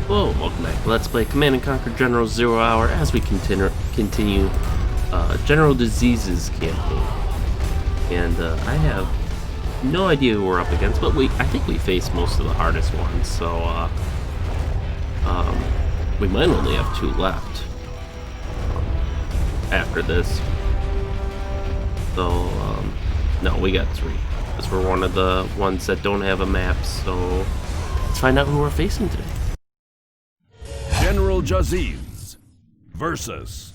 Hello, welcome back to Let's Play Command and Conquer General Zero Hour as we continue General Juhziz's campaign. And I have no idea who we're up against, but I think we faced most of the hardest ones, so we might only have 2 left after this. So, no, we got 3. Because we're one of the ones that don't have a map, so let's find out who we're facing today. General Juhziz versus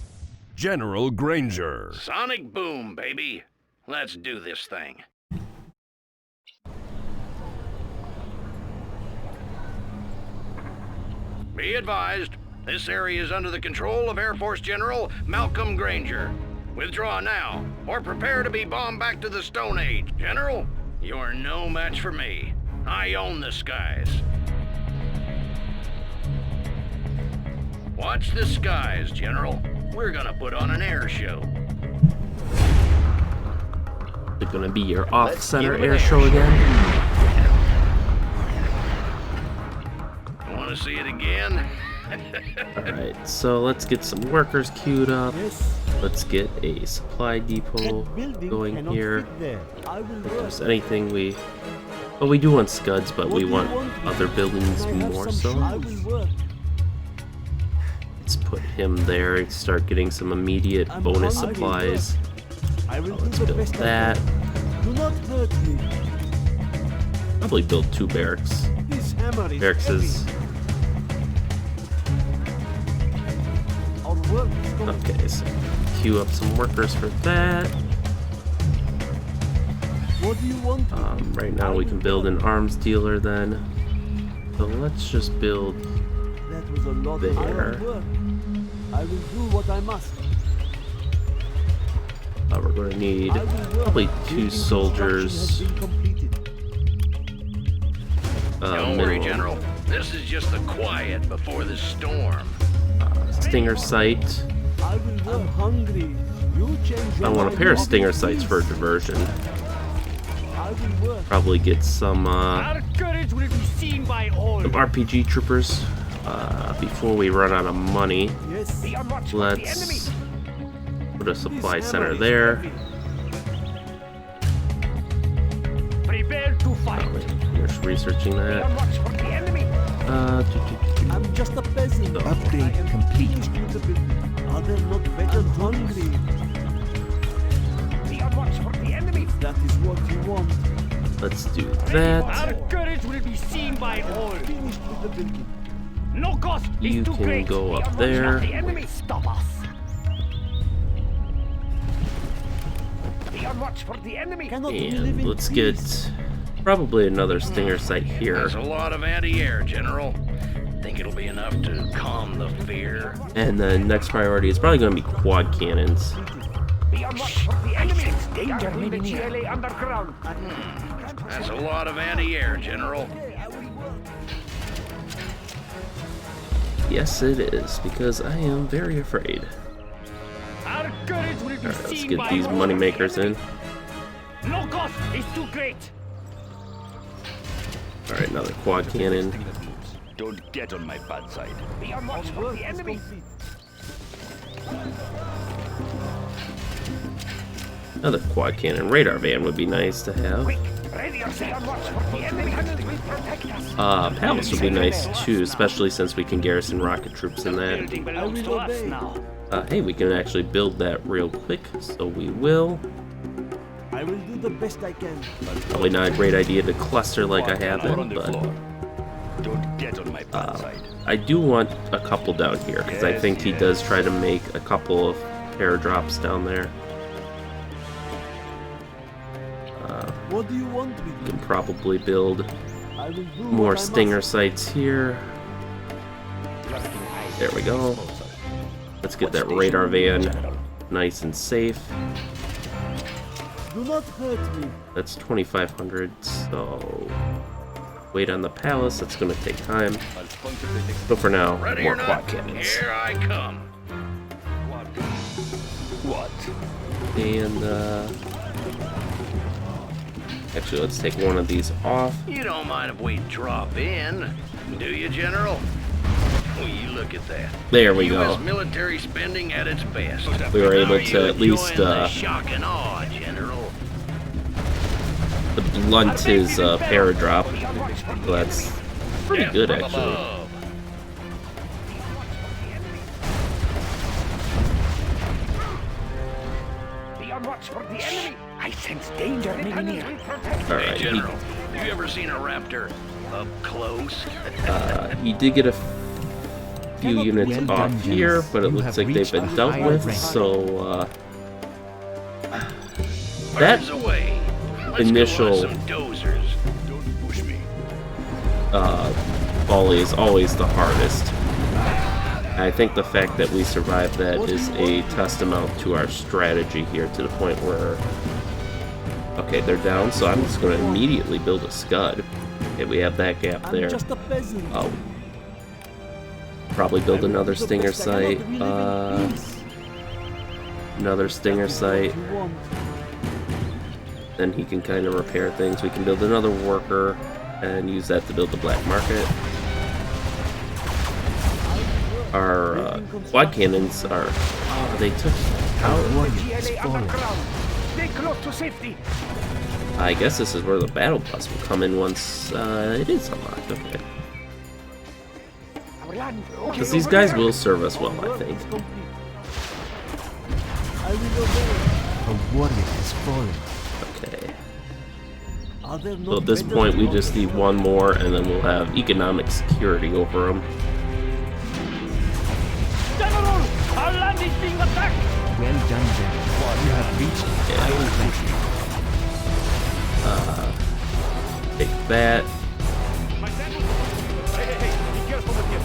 General Granger. Sonic boom, baby. Let's do this thing. Be advised, this area is under the control of Air Force General Malcolm Granger. Withdraw now, or prepare to be bombed back to the Stone Age. General, you're no match for me. I own the skies. Watch the skies, General. We're gonna put on an air show. It's gonna be your off-center air show again. Want to see it again? Alright, so let's get some workers queued up. Let's get a supply depot going here. If there's anything well, we do want scuds, but we want other buildings more so. Let's put him there and start getting some immediate bonus supplies. Let's build that. Probably build 2 barracks. Barracks is... Okay, so queue up some workers for that. Right now we can build an arms dealer then. So let's just build there. I will do what I must. We're going to need probably 2 soldiers. Don't worry, General. This is just the quiet before the storm. Stinger sight. I'm hungry. You change I want a pair of stinger sights for diversion. Probably get some RPG troopers before we run out of money. Let's put a supply center there. Just researching that. I'm just a peasant. Upgrade complete. Are they not better hungry? If that is what you want. Let's do that. Our courage will be seen by all. Finished with the building. No cost is You too can great. go We up are not there. let the enemy stop us. We are watch for the enemy. Cannot we live And in let's peace? get probably another stinger sight here. That's a lot of anti-air, General. Think it'll be enough to calm the fear? And the next priority is probably going to be quad cannons. We are watch for the enemy. They are in the GLA underground. That's a lot of anti-air, General. Yes, it is, because I am very afraid. Our courage will be Alright, let's seen get by these all. money makers in. No cost is too great. Alright, another quad cannon. Don't get on my bad side. We are watch for the enemy. Another quad cannon. Radar van would be nice to have. Quick, ready yourself. Watch for the enemy. Cannons will protect us. Palace would be nice too, especially since we can garrison rocket troops in that. Building belongs to us now. Hey, we can actually build that real quick, so we will. I will do the best I can. Probably not a great idea to cluster like I have More on been, the but floor. Don't get on my bad side. I do want a couple down here, because I think he does try to make a couple of airdrops down there. What do you want me We to can probably build do? I will do more what I stinger must. sights here. There we go. Let's get that radar van nice and safe. Do not hurt me. That's 2,500, so wait on the palace. That's going to take time. But for now, Ready more or quad not? cannons. Here I come. What? And actually, let's take one of these off. You don't mind if we drop in, do you, General? Will you look at that? There we go. US military spending at its best. We were able Are you to at least enjoying the shock and awe, General. blunt his paradrop. So that's pretty good, From actually. above. Be on watch for the enemy. I sense danger maybe near. Alright, Hey, General, you ever seen a raptor up close? he did get a few units off here, but it looks like they've been dealt with, so that Birds away. Let's initial- go on some dozers. Don't push me. volley is always the hardest. I think the fact that we survived that is a testament to our strategy here, to the point where... Okay, they're down, so I'm just going to immediately build a scud. Okay, we have that gap I'm there. just a peasant. Oh. Probably build another stinger site. Another stinger site. Then he can kind of repair things. We can build another worker and use that to build the black market. Our quad cannons are... Oh, they took out. GLA underground. Stay close to safety. I guess this is where the battle bus will come in once it is unlocked. Okay. Our land. Because these guys will serve us well, I think. I will obey. A warrior has fallen. Okay. Are there So no at this better point, we drones? just need one more, and then we'll have economic security over them. General, our land is being attacked. Well done, General. You have reached high rank. Take that. Hey, be careful with your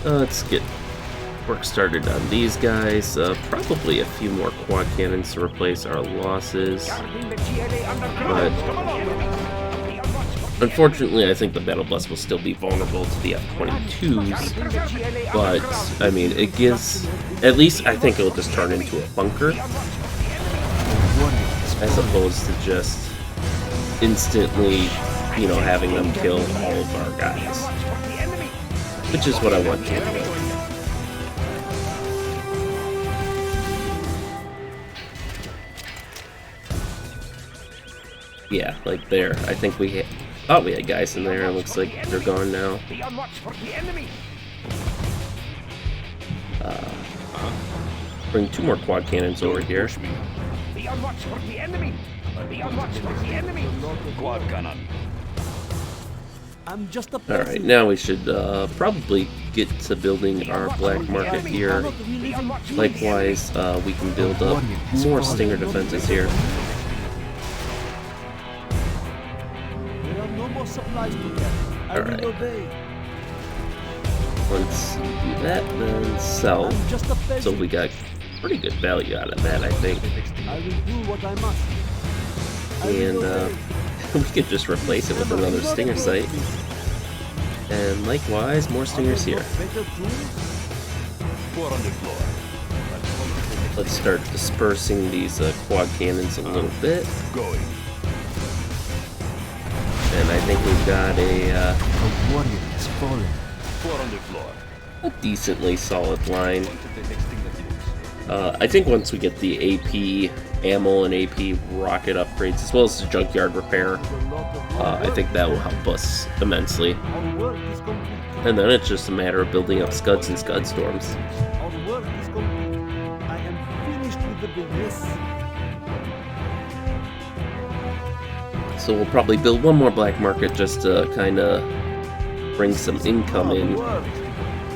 boat. Let's get work started on these guys. Probably a few more quad cannons to replace our losses. Guarding the GLA underground. But Come along. Be on watch for unfortunately, I think the battle bus will still be vulnerable to the F-22s. guarding the GLA But, underground. I mean, it gives... At least I think it'll just turn into a bunker, Be on watch for the enemy. A warrior has as opposed to just instantly, you know, having them kill all of our guys. Watch for the enemy. Which is what I want to do. Yeah, like there. I think we thought we had guys in there. It looks like they're gone now. Be on watch for the enemy. Bring two more quad cannons over here. Push me. Be on watch for the enemy. Be on watch for the enemy. Quad cannon. I'm just a All peasant. right, now we should probably get to building our black market here. Likewise, we can build up more stinger defenses here. There are no more supplies to get. I Alright. will obey. Once you do that, then sell. I'm just a peasant. So we got pretty good value out of that, I think. I will do what I must. I will And obey. we could just replace it with another stinger site. And likewise, more stingers here. Better tools? 4 on the floor. Let's start dispersing these quad cannons a little bit. Going. And I think we've got A warrior has fallen. 4 on the floor. a decently solid line. I think once we get the AP ammo and AP rocket upgrades, as well as the junkyard repair, I think that will help us immensely. Our work is complete. And then it's just a matter of building up scuds and scud storms. Our work is complete. I am finished with the business. So we'll probably build one more black market just to kind of bring some income in,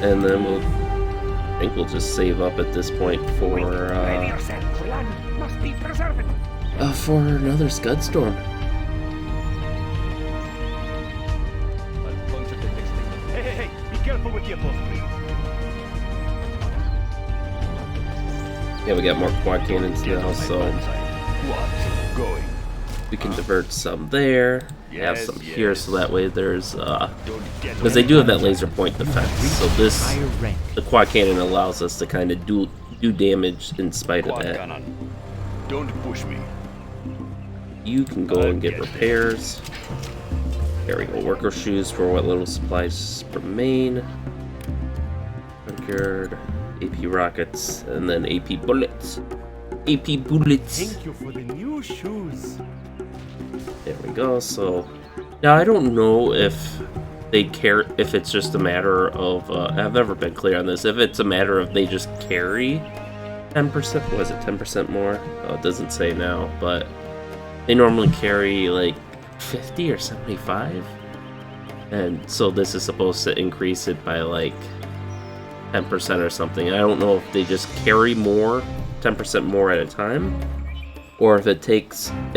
and then I think we'll just save up at this point for Ready yourself. The land must be preserved. another scud storm. Hey, be careful with your boat, please. Yeah, we got more quad cannons now, so What? Going. we can divert some there, have Yes, some here, yes. so that way there's Don't get because they do have that laser point defense. So this Higher rank. the quad cannon allows us to kind of do damage in spite of Quad that. cannon. Don't push me. You can go and get repairs. There we go. Worker shoes for what little supplies remain. Junkyard, AP rockets, and then AP bullets. AP bullets. Thank you for the new shoes. There we go. So now I don't know if they care, if it's just a matter of I've never been clear on this, if it's a matter of they just carry 10%. Was it 10% more? Oh, it doesn't say now, but they normally carry like 50 or 75, and so this is supposed to increase it by like 10% or something. I don't know if they just carry more, 10% more at a time, or if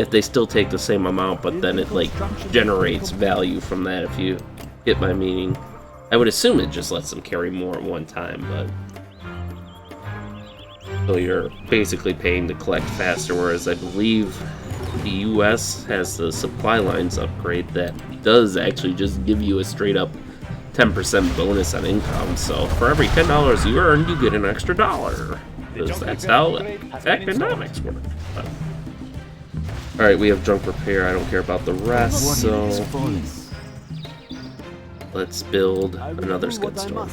they still take the same amount, but then it like generates value from that, if you get my meaning. I would assume it just lets them carry more at one time, but so you're basically paying to collect faster, whereas I believe the US has the supply lines upgrade that does actually just give you a straight up 10% bonus on income. So for every $10 you earn, you get an extra $1. Because that's how economics work. Alright, we have junk repair. I don't care about the rest, so let's build another Scud Storm.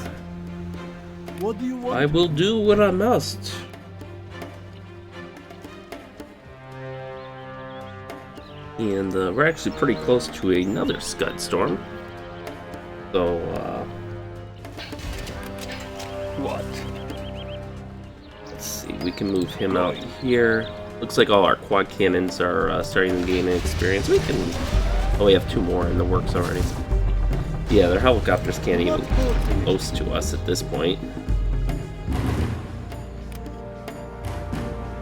What do you want? I will do what I must. And we're actually pretty close to another Scud Storm. So, What? let's see, we can move him out here. Looks like all our quad cannons are starting to gain experience. We can... Oh, we have 2 more in the works already. Yeah, their helicopters can't even get close to us at this point.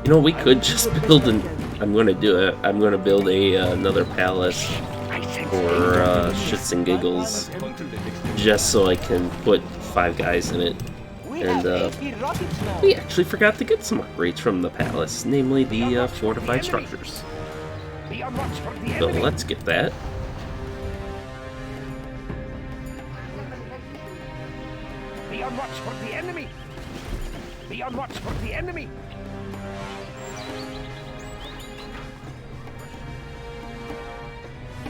You know, we could just build an... I'm gonna do it. I'm gonna build another palace for shits and giggles, just so I can put 5 guys in it. And we actually forgot to get some upgrades from the palace, namely the fortified structures. So let's get that. Be on watch for the enemy. Be on watch for the enemy.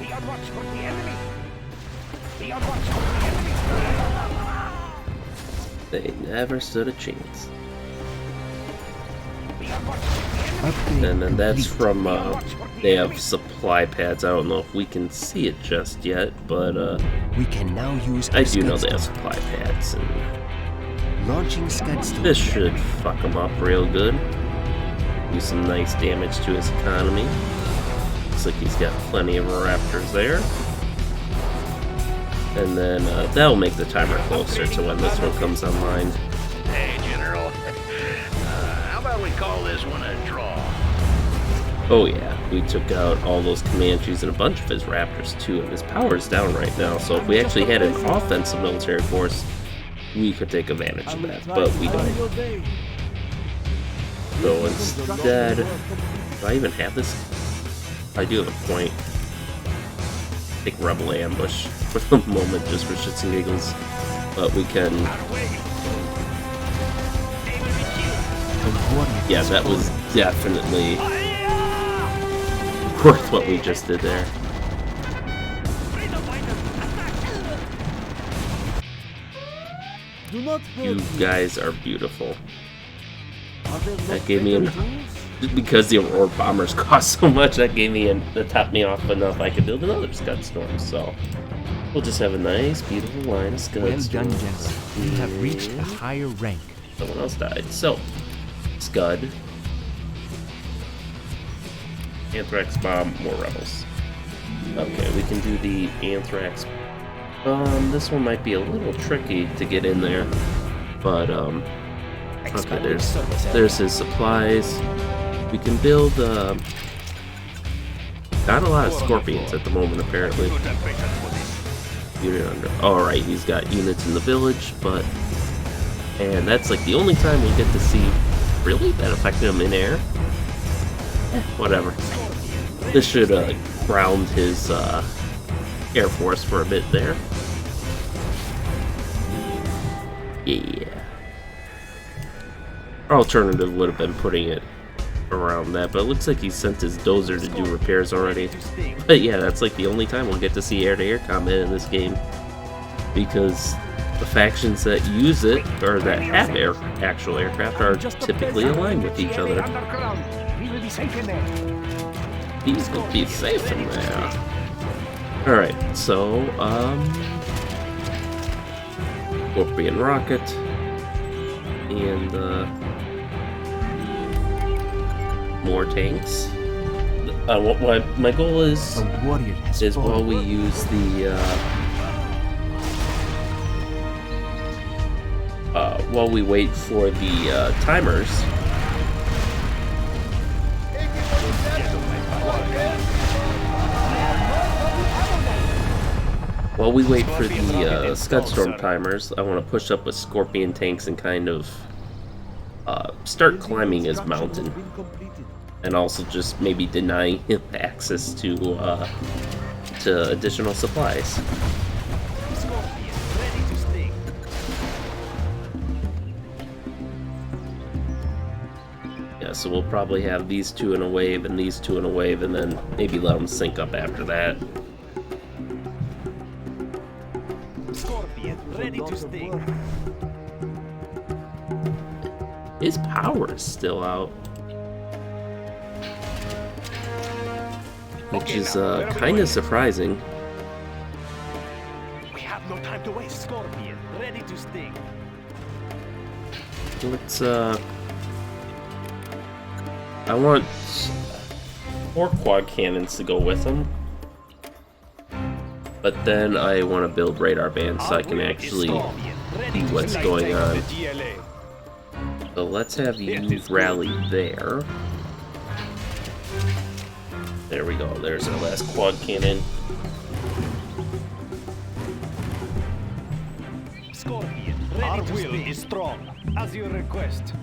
Be on watch for the enemy. Be on watch for the enemy. They never stood a chance. Be on watch for the enemy. Upgrade And then that's complete. from, they have supply pads. I don't know if we can see it just yet, but We can now use I our do know Scud they have Storm. supply pads. And Launching Scud Storm. this should fuck him up real good. Do some nice damage to his economy. Looks like he's got plenty of raptors there. And then that'll make the timer closer to when this one comes online. Hey, General. How about we call this one a draw? Oh yeah, we took out all those Comanches and a bunch of his raptors too, and his power's down right now, so if we actually had an offensive military force, we could take advantage of that, but we don't. So instead, do I even have this? I do have a point. Take Rebel Ambush for the moment, just for shits and giggles. But we can... Yeah, that was definitely worth what we just did there. Do not You hurt me. guys are beautiful. Are there no That gave me better an... tools? Just because the Aurora bombers cost so much, that gave me that topped me off enough I could build another Scud Storm. So we'll just have a nice, beautiful line of Scud Well done, Storms. General. You have reached a higher rank. Someone else died. So Scud, Anthrax Bomb, more rebels. Okay, we can do the Anthrax. This one might be a little tricky to get in there, but okay, there's his supplies. We can build, not a lot of Scorpions at the moment, apparently. Unit under, alright, he's got units in the village, but, and that's like the only time we get to see, really? That affected him in air? Whatever. This should, ground his, Air Force for a bit there. Yeah. Our alternative would have been putting it around that, but it looks like he sent his dozer to do repairs already. But yeah, that's like the only time we'll get to see air-to-air combat in this game, because the factions that use it, or that have actual aircraft, are typically aligned with each other. These will be safe in there. Alright, so, Scorpion rocket, and, more tanks. What my goal is while we use the, while we wait for the, timers, while we wait for the Scudstorm timers, I want to push up with Scorpion tanks and kind of start climbing his mountain, and also just maybe denying him access to additional supplies. Yeah, so we'll probably have these two in a wave and these two in a wave, and then maybe let them sync up after that. His power is still out, which is kind of surprising. We have no time to waste. Scorpion, ready to sting. Let's I want 4 quad cannons to go with him, but then I want to build radar bands so I can actually see what's going on. So let's have you rally there. There we go, there's our last quad cannon. Scorpion, ready to will is strong, as you request.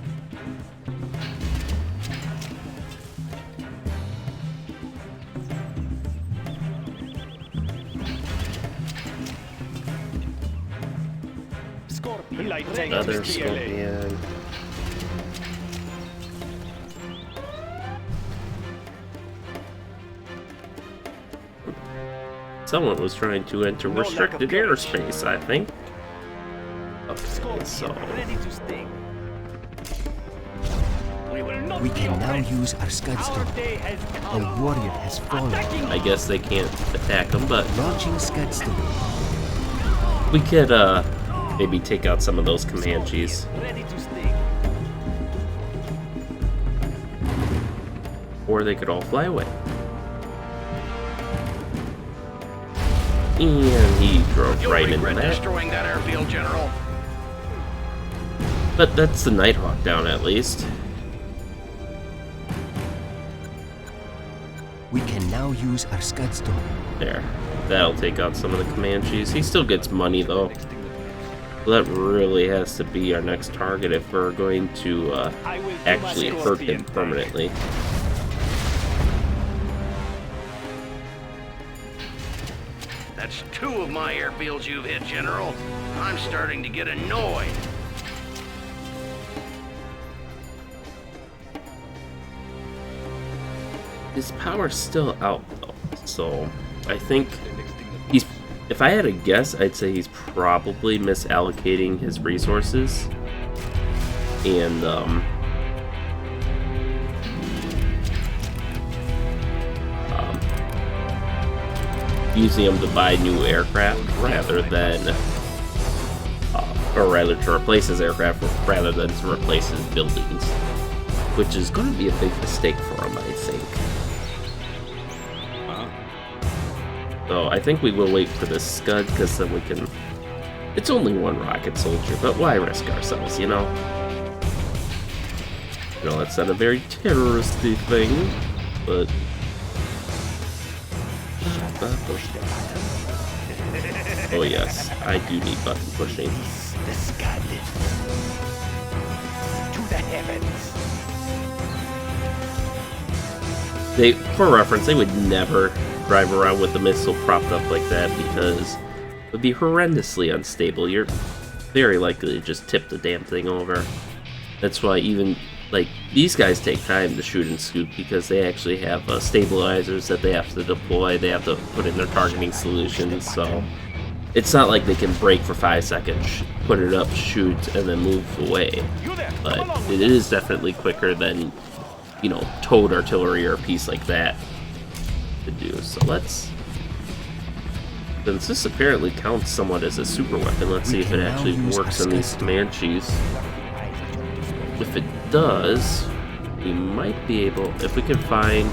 Scorpion, Another Scorpion. Someone was trying to enter restricted airspace, I think. Okay, so We can now use our Scudstorm. A warrior has fallen. I guess they can't attack them, but Launching Scudstorm. we could maybe take out some of those Comanches. Or they could all fly away. And he drove You'll right into regret that. destroying that airfield, General. But that's the Nighthawk down at least. We can now use our Scudstorm. There. That'll take out some of the Comanches. He still gets money though. That really has to be our next target if we're going to actually hurt him permanently. That's 2 of my airfields you've hit, General. I'm starting to get annoyed. His power's still out though, so I think he's, if I had to guess, I'd say he's probably misallocating his resources and using them to buy new aircraft rather than or rather to replace his aircraft rather than to replace his buildings, which is going to be a big mistake for him, I think. So I think we will wait for this Scud, because then we can... It's only 1 rocket soldier, but why risk ourselves, you know? You know, that's not a very terroristy thing, but... Oh yes, I do need button pushing. The Scud. To the heavens. They, for reference, they would never drive around with the missile propped up like that because it would be horrendously unstable. You're very likely to just tip the damn thing over. That's why even like, these guys take time to shoot and scoop because they actually have stabilizers that they have to deploy. They have to put in their targeting solutions, so it's not like they can break for 5 seconds, put it up, shoot, and then move away. But it is definitely quicker than, you know, towed artillery or a piece like that to do. So let's... Since this apparently counts somewhat as a super weapon, let's see if it actually works on these Comanches. If it does, we might be able, if we can find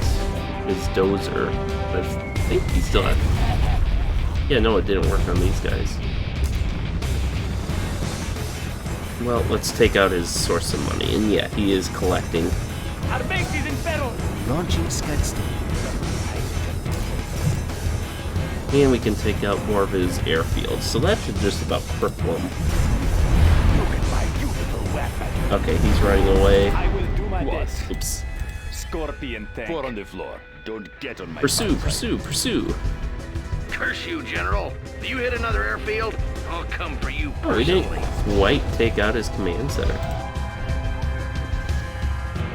his dozer. I think he still has... Yeah, no, it didn't work on these guys. Well, let's take out his source of money, and yeah, he is collecting. Launching Scudstone. And we can take out more of his airfield, so that should just about cripple him. Okay, he's running away. Oops. Scorpion tank. 4 on the floor. Don't get on my Pursue, pursue, pursue. Curse you, General. If you hit another airfield, I'll come for you Oh, he personally. didn't quite take out his command center.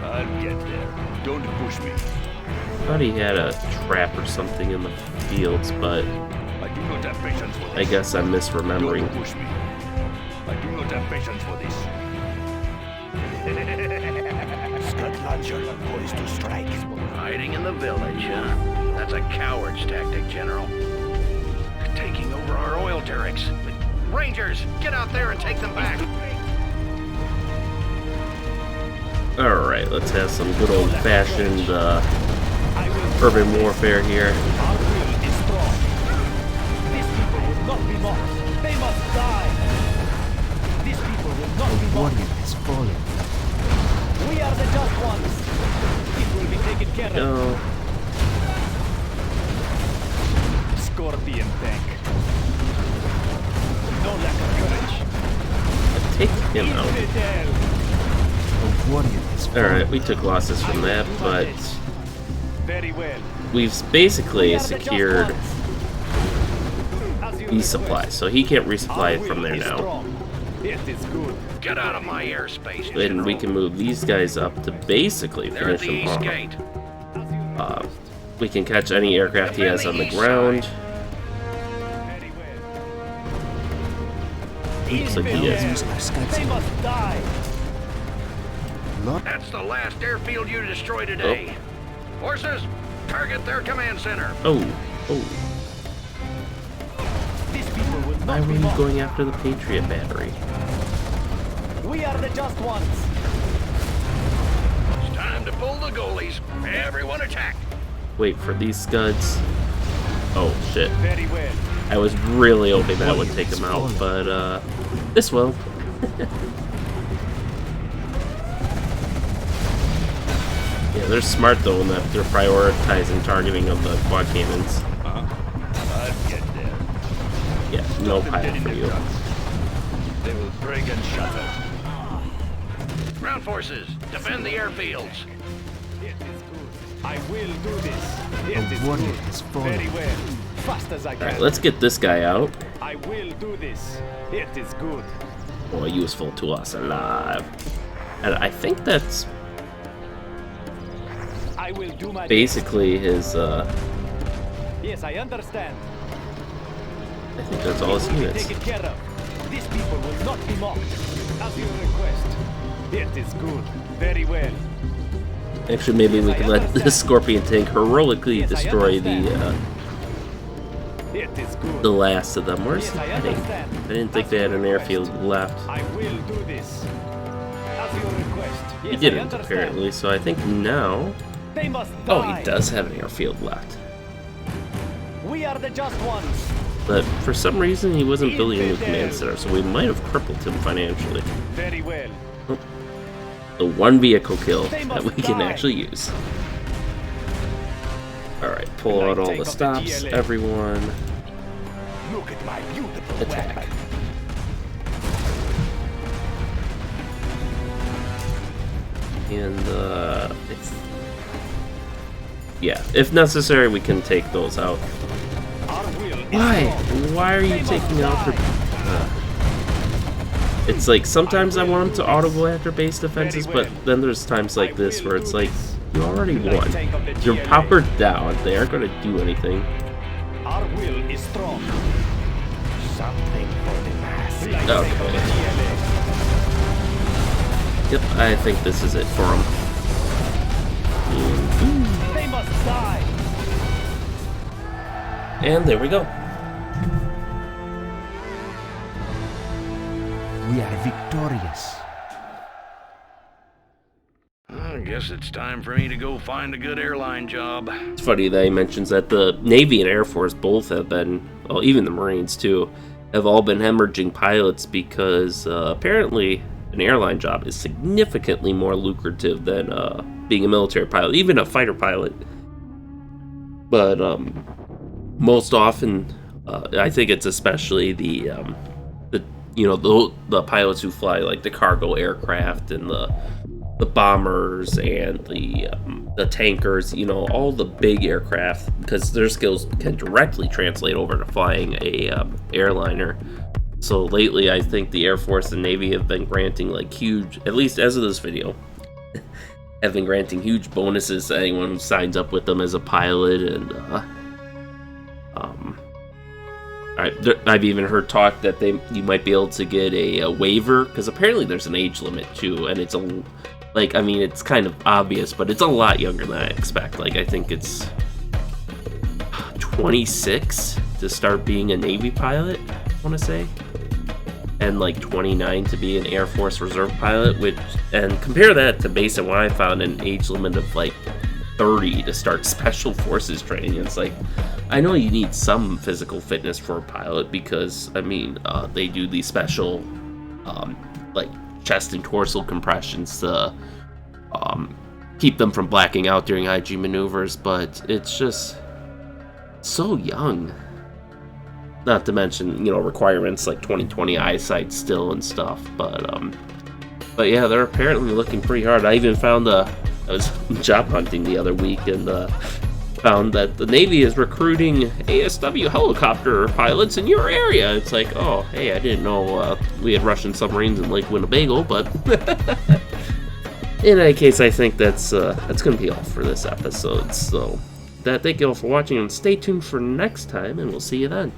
I'll get there. Don't push me. Thought he had a trap or something in the fields, but I do not have patience for I this. guess I'm misremembering. Don't push me. I do not have patience for this. Scud launcher poised to strike. Hiding in the village, huh? That's a coward's tactic, General. Taking over our oil derricks. Rangers, get out there and take them back. Alright, let's have some good old-fashioned urban warfare here. Our will is strong. These people will not be mocked. They must die. These people will not be A mocked. warrior has fallen. We are the just ones. It will be taken care of. Go. Scorpion tank. No lack of courage. Take him out. Infidel. A warrior has fallen. Alright, we took losses from that, but Very well. we've basically We are the just secured ones. As you these request. supplies, so he can't resupply Our it from will there is now. strong. It is good. Get out of my airspace, And General. we can move these guys up to basically They're at finish the him east off. gate. We can catch any aircraft he has on the ground. Very well. Looks like he Use is. our They Scudstone. must die. That's the last airfield you destroy today. Horses, target their command center. Oh, oh. These people will Why not were be you mocked. going after the Patriot battery? We are the just ones. It's time to pull the goalies. Everyone attack. Wait for these Scuds. Oh, shit. Very well. I was really hoping that would take him out, but, this will. Yeah, they're smart, though, in that they're prioritizing targeting of the quad cannons. I'll get there. Yeah, no Them pilot dead in for the you. guts. They will break and shatter. Ground forces, defend the airfields. It is good. I will do this. It A is warrior good. has fallen. Very well. Fast as I can. Alright, let's get this guy out. I will do this. It is good. More useful to us alive. And I think that's I will do my basically his, best. Yes, I understand. I think that's all his Will be units. taken care of. These people will not be mocked. As you request. It is good. Very well. Actually, maybe we could let the Scorpion tank heroically Yes, I destroy the It is good. last of them. Where's Yes, he I heading? understand. I didn't think As they you had an request. airfield left. I will do this. As you request. He Yes, I didn't, understand. apparently, so I think now... They must Oh, die. he does have an airfield left. We are the just ones. But for some reason, he wasn't building a new command center, so we might have crippled him financially. Very well. The one vehicle kill They that must we can die. actually use. Alright, pull out all Take the of the stops, GLA. everyone. Look at my beautiful Attack. weapon. And, it's... Yeah, if necessary, we can take those out. Our will is Why? strong. Why are you They must taking out the... die. it's like sometimes I want them to auto go after base defenses, but then there's times like this where it's like, you already won. You're powered down. They aren't going to do anything. Our will is strong. Something for the masses. Okay. Yep, I think this is it for them. They must die. And there we go. We are victorious. I guess it's time for me to go find a good airline job. It's funny that he mentions that the Navy and Air Force both have been, well, even the Marines too, have all been hemorrhaging pilots because apparently an airline job is significantly more lucrative than being a military pilot, even a fighter pilot. But most often, I think it's especially the pilots who fly like the cargo aircraft and the bombers and the tankers, all the big aircraft, because their skills can directly translate over to flying a airliner. So lately, I think the Air Force and Navy have been granting like huge, at least as of this video, have been granting huge bonuses to anyone who signs up with them as a pilot. And I've even heard talk that you might be able to get a waiver, because apparently there's an age limit too, and it's it's kind of obvious, but it's a lot younger than I expect. Like, I think it's 26 to start being a Navy pilot, I want to say, and like 29 to be an Air Force Reserve pilot, and compare that to based on what I found, an age limit of like 30 to start Special Forces training. It's like, I know you need some physical fitness for a pilot because, they do these special, like chest and torso compressions to keep them from blacking out during IG maneuvers, but it's just so young. Not to mention, requirements like 20/20 eyesight still and stuff, but yeah, they're apparently looking pretty hard. I even found I was job hunting the other week and found that the Navy is recruiting ASW helicopter pilots in your area. It's like, oh, hey, I didn't know we had Russian submarines in Lake Winnebago, but in any case, I think that's going to be all for this episode. So, thank you all for watching, and stay tuned for next time, and we'll see you then.